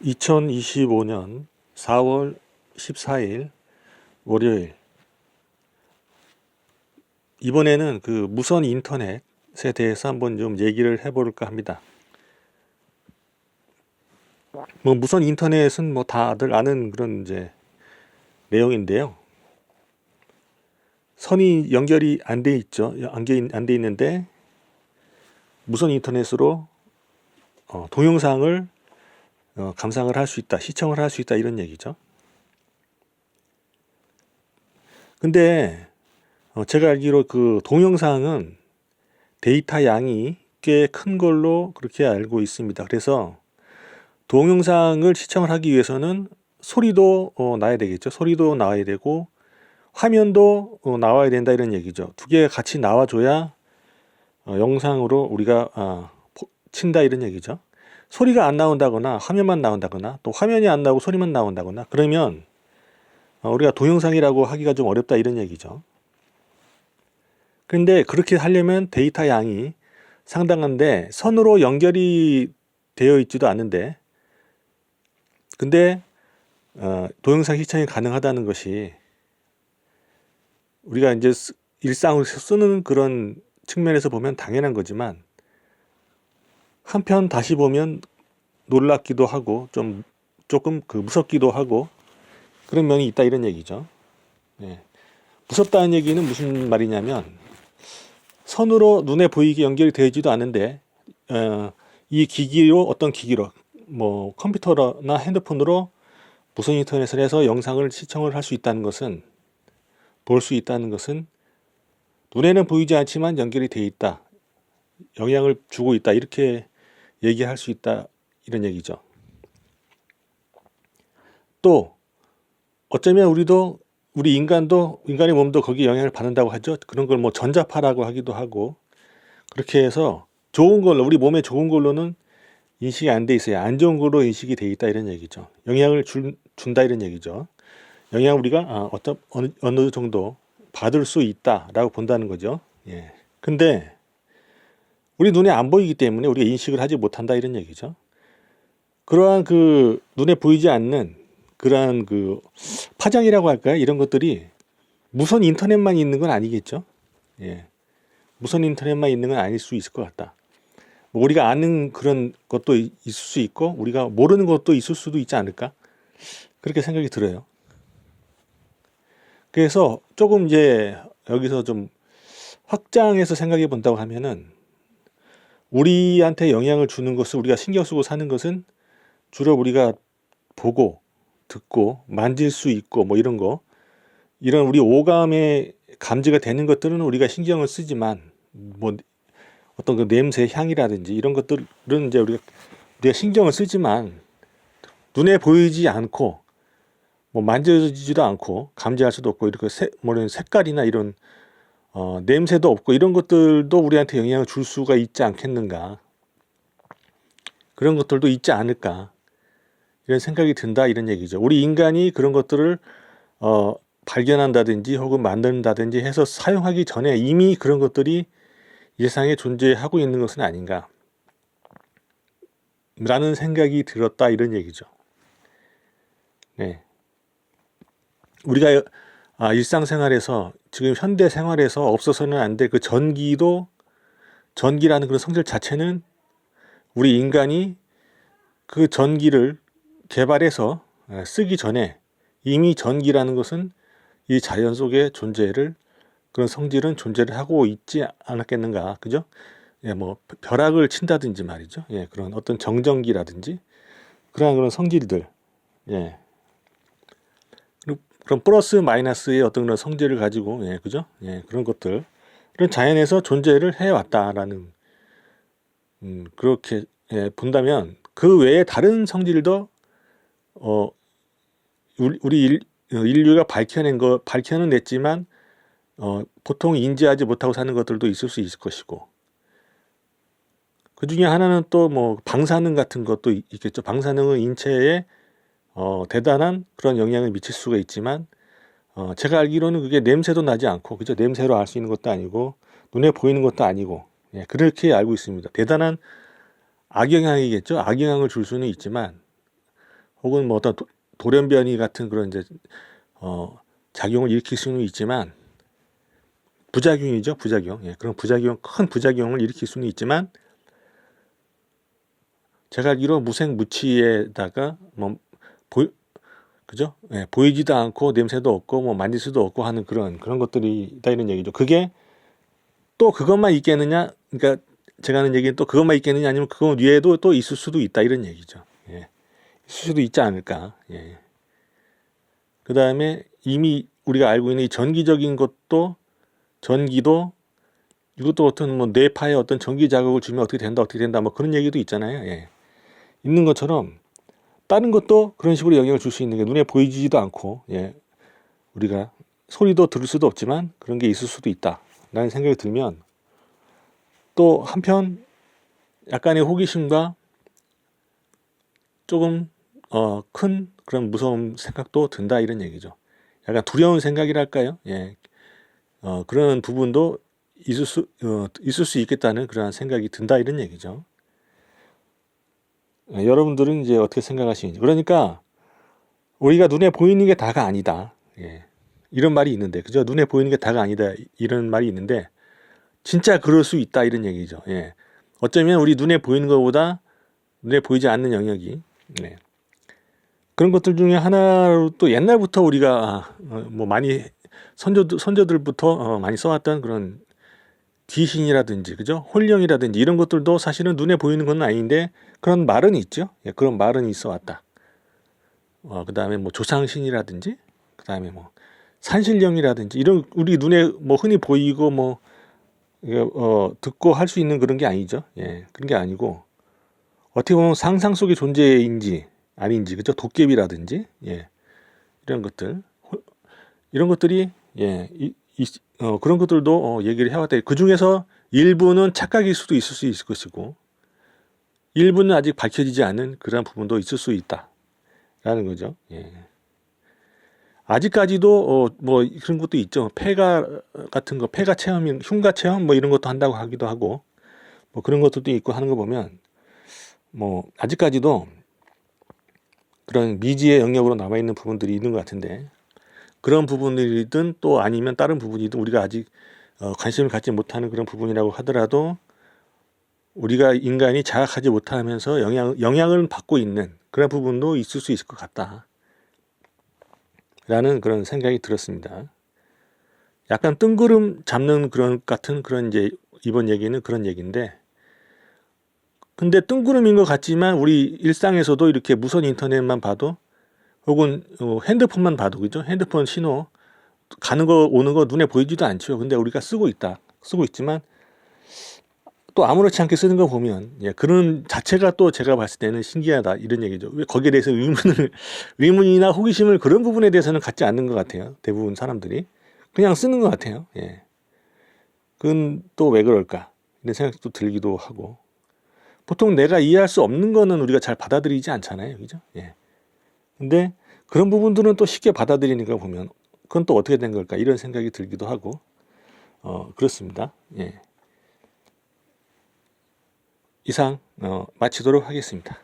2025년 4월 14일 월요일. 이번에는 그 무선 인터넷에 대해서 한번 좀 얘기를 해볼까 합니다. 뭐 무선 인터넷은 뭐 다들 아는 그런 이제 내용인데요. 선이 연결이 안 돼 있죠. 안 돼 있는데 무선 인터넷으로 동영상을 감상을 할 수 있다, 시청을 할 수 있다, 이런 얘기죠. 근데 제가 알기로 그 동영상은 데이터 양이 꽤 큰 걸로 그렇게 알고 있습니다. 그래서 동영상을 시청을 하기 위해서는 소리도 나야 되겠죠. 소리도 나와야 되고 화면도 나와야 된다, 이런 얘기죠. 두 개가 같이 나와줘야 영상으로 우리가 친다, 이런 얘기죠. 소리가 안 나온다거나 화면만 나온다거나 또 화면이 안 나오고 소리만 나온다거나 그러면 우리가 동영상이라고 하기가 좀 어렵다, 이런 얘기죠. 근데 그렇게 하려면 데이터 양이 상당한데 선으로 연결이 되어 있지도 않은데, 근데 동영상 시청이 가능하다는 것이 우리가 이제 일상으로 쓰는 그런 측면에서 보면 당연한 거지만, 한편 다시 보면 놀랍기도 하고 조금 무섭기도 하고 그런 면이 있다, 이런 얘기죠. 네. 무섭다는 얘기는 무슨 말이냐면, 선으로 눈에 보이게 연결이 되지도 않은데 이 기기로, 어떤 기기로, 뭐 컴퓨터나 핸드폰으로 무선 인터넷을 해서 영상을 시청을 할 수 있다는 것은, 볼 수 있다는 것은 눈에는 보이지 않지만 연결이 되어 있다, 영향을 주고 있다, 이렇게 얘기할 수 있다, 이런 얘기죠. 또 어쩌면 우리 인간의 몸도 거기에 영향을 받는다고 하죠. 그런 걸 뭐 전자파라고 하기도 하고, 그렇게 해서 좋은 걸로, 우리 몸에 좋은 걸로는 인식이 안 돼 있어요. 안 좋은 걸로 인식이 돼 있다, 이런 얘기죠. 영향을 준다, 이런 얘기죠. 영향을 우리가 어느 정도 받을 수 있다라고 본다는 거죠. 예. 근데 우리 눈에 안 보이기 때문에 우리가 인식을 하지 못한다, 이런 얘기죠. 그러한 그 눈에 보이지 않는 그러한 그 파장이라고 할까요? 이런 것들이 무선 인터넷만 있는 건 아니겠죠. 예. 무선 인터넷만 있는 건 아닐 수 있을 것 같다. 뭐 우리가 아는 그런 것도 있을 수 있고 우리가 모르는 것도 있을 수도 있지 않을까, 그렇게 생각이 들어요. 그래서 조금 이제 여기서 좀 확장해서 생각해 본다고 하면은, 우리한테 영향을 주는 것을 우리가 신경 쓰고 사는 것은 주로 우리가 보고 듣고 만질 수 있고 뭐 이런 우리 오감에 감지가 되는 것들은 우리가 신경을 쓰지만, 뭐 어떤 그 냄새, 향이라든지 이런 것들은 이제 우리가 신경을 쓰지만 눈에 보이지 않고 뭐 만져지지도 않고 감지할 수도 없고, 이렇게 색깔이나 이런 냄새도 없고, 이런 것들도 우리한테 영향을 줄 수가 있지 않겠는가, 그런 것들도 있지 않을까, 이런 생각이 든다, 이런 얘기죠. 우리 인간이 그런 것들을 발견한다든지 혹은 만든다든지 해서 사용하기 전에 이미 그런 것들이 이 세상에 존재하고 있는 것은 아닌가 라는 생각이 들었다, 이런 얘기죠. 네. 우리가 일상생활에서, 지금 현대 생활에서 없어서는 안 될 그 전기라는 그런 성질 자체는 우리 인간이 그 전기를 개발해서 쓰기 전에 이미 전기라는 것은 이 자연 속에 그런 성질은 존재를 하고 있지 않았겠는가, 그죠? 예, 뭐 벼락을 친다든지 말이죠. 예, 그런 어떤 정전기라든지 그런 성질들, 예, 그런 플러스 마이너스의 어떤 그런 성질을 가지고, 예, 그죠? 예, 그런 것들, 그런 자연에서 존재를 해왔다라는, 그렇게 본다면 그 외에 다른 성질도 우리 인류가 밝혀는 냈지만 보통 인지하지 못하고 사는 것들도 있을 수 있을 것이고, 그 중에 하나는 또 뭐 방사능 같은 것도 있겠죠. 방사능은 인체에 대단한 그런 영향을 미칠 수가 있지만, 제가 알기로는 그게 냄새도 나지 않고, 그죠? 냄새로 알 수 있는 것도 아니고 눈에 보이는 것도 아니고, 예, 그렇게 알고 있습니다. 대단한 악영향이겠죠. 악영향을 줄 수는 있지만 혹은 뭐 어떤 돌연변이 같은 그런 이제 작용을 일으킬 수는 있지만, 부작용이죠, 부작용. 예, 그런 부작용, 큰 부작용을 일으킬 수는 있지만, 제가 알기로 무생무치에다가 뭐 그죠? 예, 보이지도 않고 냄새도 없고 뭐 만질 수도 없고 하는 그런 것들이 있다 이런 얘기죠. 그게 또 그것만 있겠느냐? 그러니까 제가 하는 얘기는 또 그것만 있겠느냐, 아니면 그거 위에도 또 있을 수도 있다 이런 얘기죠. 예, 있을 수도 있지 않을까. 예. 그 다음에 이미 우리가 알고 있는 이 전기적인 것도, 전기도 이것도 어떤 뭐 뇌파에 어떤 전기 자극을 주면 어떻게 된다 뭐 그런 얘기도 있잖아요. 예. 있는 것처럼 다른 것도 그런 식으로 영향을 줄 수 있는 게 눈에 보이지도 않고, 예, 우리가 소리도 들을 수도 없지만 그런 게 있을 수도 있다 라는 생각이 들면, 또 한편 약간의 호기심과 조금 큰 그런 무서운 생각도 든다 이런 얘기죠. 약간 두려운 생각이랄까요? 예, 그런 부분도 있을 수 있겠다는 그런 생각이 든다 이런 얘기죠. 여러분들은 이제 어떻게 생각하시는지. 그러니까 우리가 눈에 보이는 게 다가 아니다. 예, 이런 말이 있는데, 그죠? 눈에 보이는 게 다가 아니다 이런 말이 있는데, 진짜 그럴 수 있다 이런 얘기죠. 예, 어쩌면 우리 눈에 보이는 것보다 눈에 보이지 않는 영역이, 네, 그런 것들 중에 하나로 또 옛날부터 우리가 뭐 많이 선조들부터 많이 써왔던 그런 귀신이라든지, 그죠? 홀령이라든지 이런 것들도 사실은 눈에 보이는 건 아닌데 그런 말은 있죠. 예, 그런 말은 있어 왔다. 그 다음에 뭐 조상신이라든지, 그 다음에 뭐 산신령이라든지, 이런 우리 눈에 뭐 흔히 보이고 뭐 듣고 할 수 있는 그런 게 아니죠. 예, 그런 게 아니고 어떻게 보면 상상 속의 존재인지 아닌지, 그죠? 도깨비라든지, 예, 이런 것들, 이런 것들이, 예, 그런 것들도 얘기를 해왔다. 그 중에서 일부는 착각일 수도 있을 수 있을 것이고, 일부는 아직 밝혀지지 않은 그런 부분도 있을 수 있다라는 거죠. 예. 아직까지도 뭐 그런 것도 있죠. 폐가 같은 거, 폐가 체험, 흉가 체험 뭐 이런 것도 한다고 하기도 하고, 뭐 그런 것들도 있고 하는 거 보면, 뭐 아직까지도 그런 미지의 영역으로 남아 있는 부분들이 있는 것 같은데, 그런 부분이든 또 아니면 다른 부분이든 우리가 아직 관심을 갖지 못하는 그런 부분이라고 하더라도, 우리가 인간이 자각하지 못하면서 영향을 받고 있는 그런 부분도 있을 수 있을 것 같다 라는 그런 생각이 들었습니다. 약간 뜬구름 잡는 그런 같은 그런 이제 이번 얘기는 그런 얘기인데, 근데 뜬구름인 것 같지만 우리 일상에서도 이렇게 무선 인터넷만 봐도, 혹은 핸드폰만 봐도, 그죠? 핸드폰 신호 가는 거 오는 거 눈에 보이지도 않죠. 근데 우리가 쓰고 있지만 또 아무렇지 않게 쓰는 거 보면, 예, 그런 자체가 또 제가 봤을 때는 신기하다 이런 얘기죠. 왜 거기에 대해서 의문이나 호기심을 그런 부분에 대해서는 갖지 않는 것 같아요. 대부분 사람들이 그냥 쓰는 것 같아요. 예, 그건 또 왜 그럴까 이런 생각도 들기도 하고, 보통 내가 이해할 수 없는 거는 우리가 잘 받아들이지 않잖아요, 그죠? 예. 근데 그런 부분들은 또 쉽게 받아들이는 거 보면, 그건 또 어떻게 된 걸까 이런 생각이 들기도 하고, 그렇습니다. 예. 이상 마치도록 하겠습니다.